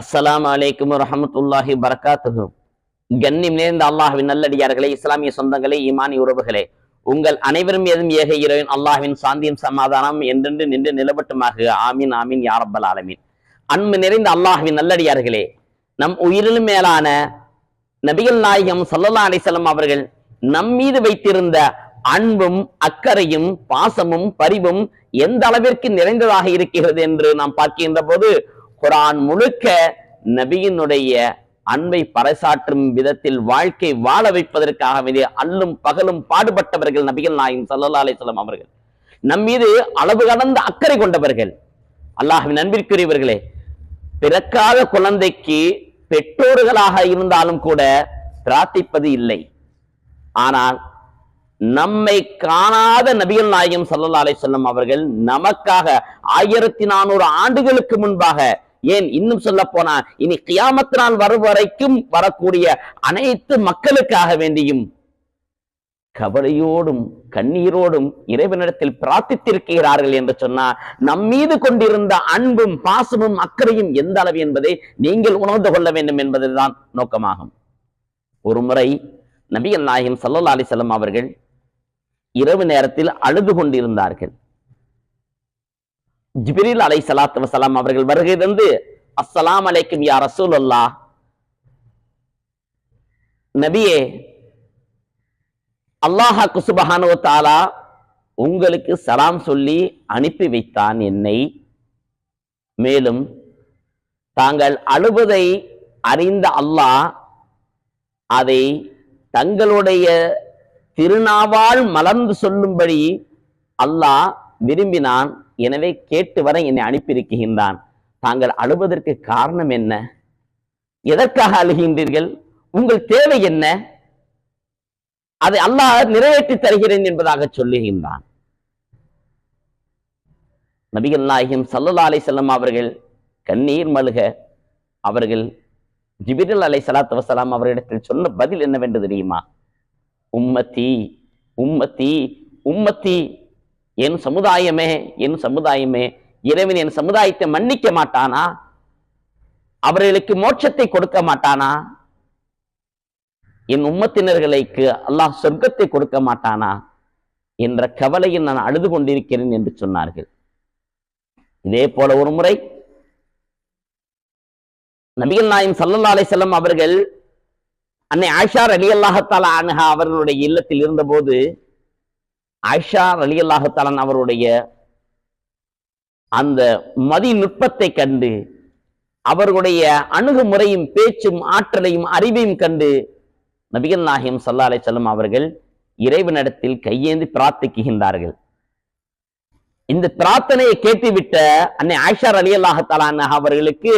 அஸ்ஸலாமு அலைக்கும் வரஹ்மத்துல்லாஹி வபரகாத்துஹு. கண்ணியம் நிறைந்த அல்லாஹ்வின் நல்லடியார்களே, இஸ்லாமிய சொந்தங்களே, ஈமானி உறவுகளே, உங்கள் அனைவரும் மீதும் ஏக இறைவன் அல்லாஹ்வின் சாந்தியும் சமாதானம் என்றென்று நின்று நிலவட்டுமாக. ஆமீன் ஆமீன் யா ரப்பல் ஆலமீன். அன்பு நிறைந்த அல்லாஹ்வின் நல்லடியார்களே, நம் உயிரிலும் மேலான நபிகள் நாயகம் ஸல்லல்லாஹு அலைஹி வஸல்லம் அவர்கள் நம் மீது வைத்திருந்த அன்பும் அக்கறையும் பாசமும் பரிவும் எந்த அளவிற்கு நிறைந்ததாக இருக்கிறது என்று நாம் பார்க்கின்ற போது, குர்ஆன் முழுக்க நபியினுடைய அன்பை பறைசாற்றும் விதத்தில் வாழ்க்கை வாழ வைப்பதற்காக அல்லும் பகலும் பாடுபட்டவர்கள் நபிகள் நாயகம் ஸல்லல்லாஹு அலைஹி வஸல்லம் அவர்கள். நம் மீது அளவு கடந்த அக்கறை கொண்டவர்கள். அல்லாஹ்வின் அன்பிற்குரியவர்களே, பிறக்காத குழந்தைக்கு பெற்றோர்களாக இருந்தாலும் கூட பிரார்த்திப்பது இல்லை. ஆனால் நம்மை காணாத நபிகள் நாயகம் ஸல்லல்லாஹு அலைஹி வஸல்லம் அவர்கள் நமக்காக 1400 ஆண்டுகளுக்கு முன்பாக, ஏன் இன்னும் சொல்ல போனா இனி கியாமத் நாள் வரும் வரைக்கும் வரக்கூடிய அனைத்து மக்களுக்காக வேண்டியும் கவலையோடும் கண்ணீரோடும் இறைவனிடத்தில் பிரார்த்தித்திருக்கிறார்கள் என்று சொன்னார். நம் மீது கொண்டிருந்த அன்பும் பாசமும் அக்கறையும் எந்த அளவு என்பதை நீங்கள் உணர்ந்து கொள்ள வேண்டும் என்பதுதான் நோக்கமாகும். ஒரு முறை நபிகள் நாயகம் ஸல்லல்லாஹு அலைஹி வஸல்லம் அவர்கள் இரவு நேரத்தில் அழுது கொண்டிருந்தார்கள். ஜிப்ரீல் அலைஹிஸ்ஸலாத்து வஸலாம் அவர்கள் வருகை தந்து, அஸ்ஸலாமு அலைக்கும் யா ரசூலல்லாஹ், நபியே, அல்லாஹ் சுப்ஹானஹு வ தஆலா உங்களுக்கு சலாம் சொல்லி அனுப்பி வைத்தான் என்னை. மேலும் தாங்கள் அழுவதை அறிந்த அல்லாஹ் அதை தங்களுடைய திருநாவால் மலர்ந்து சொல்லும்படி அல்லாஹ் விரும்பினான். எனவே கேட்டு வர என்னை அனுப்பியிருக்கின்றான். தாங்கள் அழுவதற்கு காரணம் என்ன? எதற்காக அழுகின்றீர்கள்? உங்கள் தேவை என்ன? அதை அல்லாஹ் நிறைவேற்றி தருகிறேன் என்பதாக சொல்லுகின்றான். நபிகள் நாயகம் ஸல்லல்லாஹு அலைஹி வஸல்லம் அவர்கள் கண்ணீர் மல்க அவர்கள் ஜிப்ரீல் அலைஹிஸ்ஸலாத்து வஸலாம் அவரிடத்தில் சொன்ன பதில் என்னவென்று தெரியுமா? உம்மத்தி உம்மத்தி உம்மத்தி, என் சமுதாயமே என் சமுதாயமே, இறைவன் என் சமுதாயத்தை மன்னிக்க மாட்டானா? அவர்களுக்கு மோட்சத்தை கொடுக்க மாட்டானா? என் உம்மத்தினர்களுக்கு அல்லாஹ் சொர்க்கத்தை கொடுக்க மாட்டானா என்ற கவலையில் நான் அழுது கொண்டிருக்கிறேன் என்று சொன்னார்கள். இதே போல ஒரு முறை நபிகள் நாயகம் ஸல்லல்லாஹு அலைஹி வஸல்லம் அவர்கள் அன்னை ஆயிஷா ரலியல்லாஹு தஆலா அன்ஹா அவர்களுடைய இல்லத்தில் இருந்தபோது, ஆயிஷா ரலியல்லாஹு தஆலா அவருடைய அந்த மதி நுட்பத்தை கண்டு, அவர்களுடைய அணுகுமுறையும் பேச்சும் ஆற்றலையும் அறிவையும் கண்டு நபிகள் நாயகம் ஸல்லல்லாஹு அலைஹி வஸல்லம் அவர்கள் இறைவனிடத்தில் கையேந்தி பிரார்த்திக்கின்றார்கள். இந்த பிரார்த்தனையை கேட்டுவிட்ட அன்னை ஆயிஷா ரலியல்லாஹு தஆலா அன்ஹா அவர்களுக்கு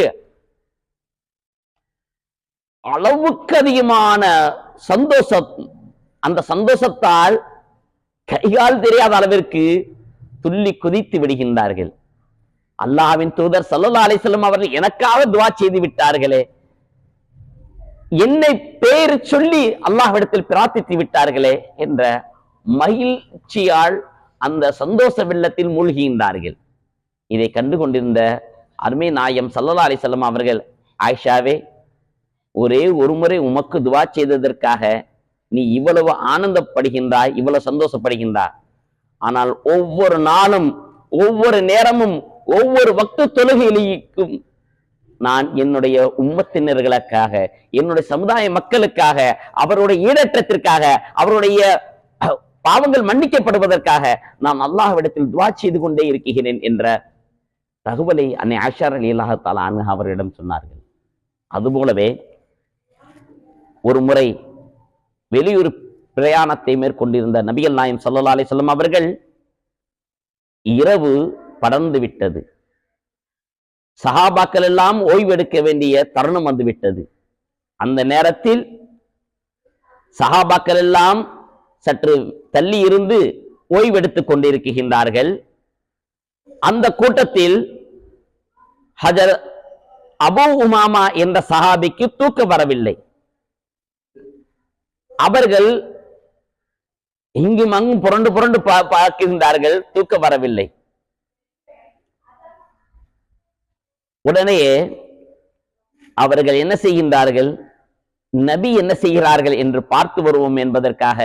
அளவுக்கு அதிகமான சந்தோஷம். அந்த சந்தோஷத்தால் கைகால் தெரியாத அளவிற்கு துள்ளி குதித்து விடுகின்றார்கள். அல்லாஹ்வின் தூதர் ஸல்லல்லாஹு அலைஹி வஸல்லம் அவர்கள் எனக்காக துஆ செய்து விட்டார்களே, என்னை பேர் சொல்லி அல்லாஹ்விடத்தில் பிரார்த்தித்து விட்டார்களே என்ற மகிழ்ச்சியால் அந்த சந்தோஷ வெள்ளத்தில் மூழ்கின்றார்கள். இதை கண்டு கொண்டிருந்த அருமை நாயகம் ஸல்லல்லாஹு அலைஹி வஸல்லம் அவர்கள், ஆயிஷாவே, ஒரே ஒரு முறை உமக்கு துஆ செய்ததற்காக நீ இவ்வளவு ஆனந்தப்படுகின்றாய், இவ்வளவு சந்தோஷப்படுகின்றாய். ஆனால் ஒவ்வொரு நாளும் ஒவ்வொரு நேரமும் ஒவ்வொரு வக்து தொழுகையிலும் நான் என்னுடைய உம்மத்தினர்களுக்காக, என்னுடைய சமுதாய மக்களுக்காக, அவருடைய ஈடேற்றத்திற்காக, அவருடைய பாவங்கள் மன்னிக்கப்படுவதற்காக நான் அல்லாஹ்விடத்தில் துஆ செய்து கொண்டே இருக்கிறேன் என்ற தகவலை அன்னை ஆயிஷா ரலியல்லாஹு தஆலா அன்ஹா அவர்களிடம் சொன்னார்கள். அதுபோலவே ஒரு முறை வெளியூர் பிரயாணத்தை மேற்கொண்டிருந்த நபிகள் நாயகம் ஸல்லல்லாஹு அலைஹி வஸல்லம் அவர்கள் இரவு படர்ந்து விட்டது. சஹாபாக்கள் எல்லாம் ஓய்வெடுக்க வேண்டிய தருணம் வந்து விட்டது. அந்த நேரத்தில் சஹாபாக்கள் எல்லாம் சற்று தள்ளி இருந்து ஓய்வெடுத்துக் கொண்டிருக்கின்றார்கள். அந்த கூட்டத்தில் ஹஜரத் அபூ உமாமா என்ற சஹாபிக்கு தூக்கம் வரவில்லை. அவர்கள் இங்கும் அங்கும் புரண்டு புரண்டு பார்க்கின்றார்கள், தூக்கம் வரவில்லை. உடனே அவர்கள் என்ன செய்கின்றார்கள், நபி என்ன செய்கிறார்கள் என்று பார்த்து வருவோம் என்பதற்காக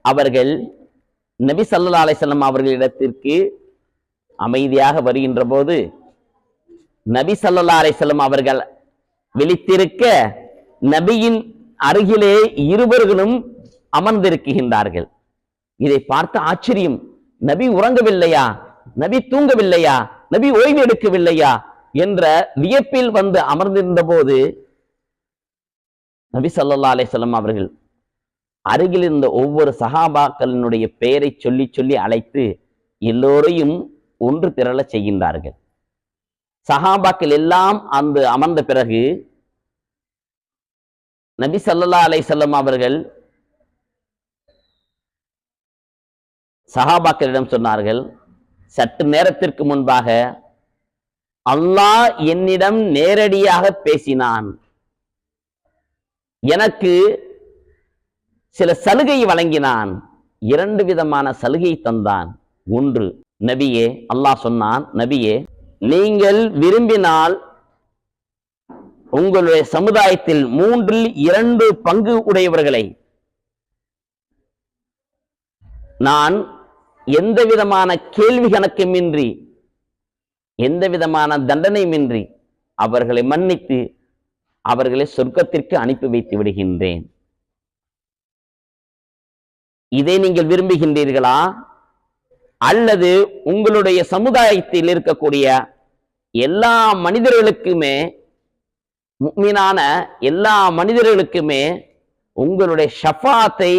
அவர்கள் நபி ஸல்லல்லாஹு அலைஹி வஸல்லம் அவர்களிடத்திற்கு அமைதியாக வருகின்ற போது நபி ஸல்லல்லாஹு அலைஹி வஸல்லம் அவர்கள் விழித்திருக்க நபியின் அருகிலே இருவர்களும் அமர்ந்திருக்கின்றார்கள். இதை பார்த்து ஆச்சரியம், நபி உறங்கவில்லையா, நபி தூங்கவில்லையா, நபி ஓய்வு எடுக்கவில்லையா என்ற வியப்பில் வந்து அமர்ந்திருந்த போது நபி ஸல்லல்லாஹு அலைஹி வஸல்லம் அவர்கள் அருகில் இருந்த ஒவ்வொரு சஹாபாக்களினுடைய பெயரை சொல்லி சொல்லி அழைத்து எல்லோரையும் ஒன்று திரள செய்கின்றார்கள். சஹாபாக்கள் எல்லாம் அந்த அமர்ந்த பிறகு நபி ஸல்லல்லாஹு அலைஹி வஸல்லம் அவர்கள் சஹாபாக்களிடம் சொன்னார்கள், சற்று நேரத்திற்கு முன்பாக அல்லாஹ் என்னிடம் நேரடியாக பேசினான், எனக்கு சில சலுகை வழங்கினான், இரண்டு விதமான சலுகை தந்தான். ஒன்று, நபியே, அல்லாஹ் சொன்னான், நபியே நீங்கள் விரும்பினால் உங்களுடைய சமுதாயத்தில் 2/3 பங்கு உடையவர்களை நான் எந்த விதமான கேள்வி கணக்குமின்றி எந்த விதமான தண்டனையுமின்றி அவர்களை மன்னித்து அவர்களை சொர்க்கத்திற்கு அனுப்பி வைத்து விடுகின்றேன். இதை நீங்கள் விரும்புகின்றீர்களா, அல்லது உங்களுடைய சமுதாயத்தில் இருக்கக்கூடிய எல்லா மனிதர்களுக்குமே, முஃமினான எல்லா மனிதர்களுக்குமே உங்களுடைய ஷஃபாத்தை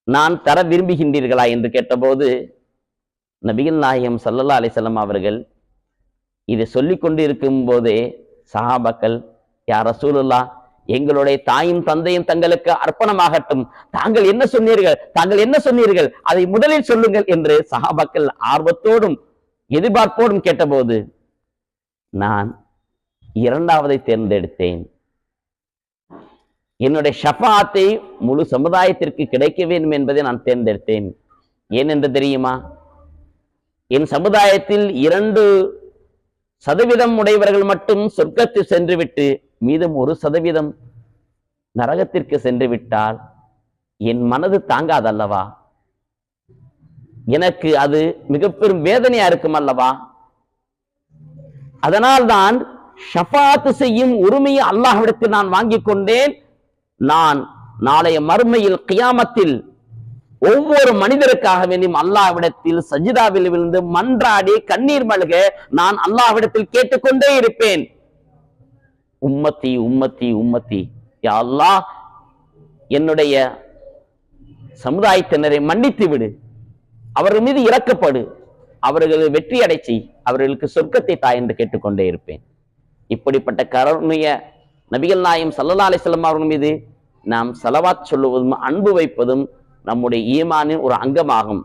நான் தர விரும்புகின்றீர்களா என்று கேட்டபோது நபிகள் நாயகம் ஸல்லல்லாஹு அலைஹி வஸல்லம் அவர்கள் இதை சொல்லிக் கொண்டு இருக்கும் போதே சஹாபாக்கள், யா ரசூலுல்லாஹ், எங்களுடைய தாயும் தந்தையும் தங்களுக்கு அர்ப்பணமாகட்டும், தாங்கள் என்ன சொன்னீர்கள், தாங்கள் என்ன சொன்னீர்கள், அதை முதலில் சொல்லுங்கள் என்று சஹாபாக்கள் ஆர்வத்தோடும் எதிர்பார்ப்போடும் கேட்டபோது நான் இரண்டாவதை தேர்ந்தெடுத்தேன். என்னுடைய ஷஃபாத்தை முழு சமுதாயத்திற்கு கிடைக்க வேண்டும் என்பதை நான் தேர்ந்தெடுத்தேன். ஏனென்று தெரியுமா, என் சமுதாயத்தில் 2% உடையவர்கள் மட்டும் சொர்க்கத்தில் சென்றுவிட்டு மீதம் 1% நரகத்திற்கு சென்று விட்டால் என் மனது தாங்காதல்லவா, எனக்கு அது மிக பெரும் வேதனையா இருக்கும் அல்லவா. அதனால்தான் ஷஃபாத் செய்யும் உரிமையை அல்லாஹ்விடத்தில் நான் வாங்கிக் கொண்டேன். நான் நாளைய மறுமையில் கியாமத்தில் ஒவ்வொரு மனிதருக்காக வேண்டியும் அல்லாஹ்விடத்தில் சஜிதாவில் விழுந்து மன்றாடி கண்ணீர் மல்க நான் அல்லாஹ்விடத்தில் கேட்டுக்கொண்டே இருப்பேன், உம்மத்தி உம்மத்தி உம்மத்தி, யா அல்லாஹ் என்னுடைய சமுதாயத்தினரை மன்னித்து விடு, அவர்கள் மீது இரக்கப்படு, அவர்களை வெற்றி அடைச்சி அவர்களுக்கு சொர்க்கத்தை தா என்று கேட்டுக்கொண்டே இருப்பேன். இப்படிப்பட்ட கருணைய நபிகள் நாயகம் ஸல்லல்லாஹு அலைஹி வஸல்லம் அவர்கள் மீது நாம் ஸலவாத் சொல்லுவதும் அன்பு வைப்பதும் நம்முடைய ஈமானின் ஒரு அங்கமாகும்.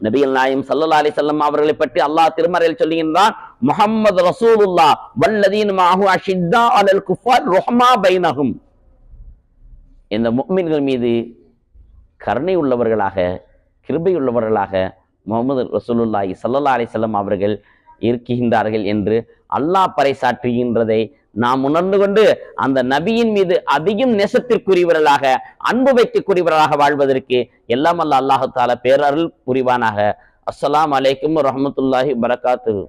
நபிகள் நாயகம் ஸல்லல்லாஹு அலைஹி வஸல்லம் அவர்களை பற்றி அல்லாஹ் திருமறையில் சொல்லுகின்றான், முஹம்மது ரசூலுல்லாஹ் வல்லதீன மஅஹு அஷித்தா அலல் குஃபார் ருஹமா பைனஹும். இந்த முஃமின்கள் மீது கருணை உள்ளவர்களாக, கிருபை உள்ளவர்களாக முஹம்மது ரசூலுல்லாஹி ஸல்லல்லாஹு அலைஹி வஸல்லம் அவர்கள் இருக்கின்றார்கள் என்று அல்லாஹ் பறைசாற்றுகின்றதை நாம் உணர்ந்து கொண்டு அந்த நபியின் மீது அதிகம் நேசத்திற்குரியவர்களாக, அன்பு வைக்கக்கூடியவர்களாக வாழ்வதற்கு எல்லாம் அல்ல அல்லாஹு தஆலா பேரருள் புரிவானாக. அஸ்ஸலாமு அலைக்கும் வரஹ்மத்துல்லாஹி வபரகாத்துஹு.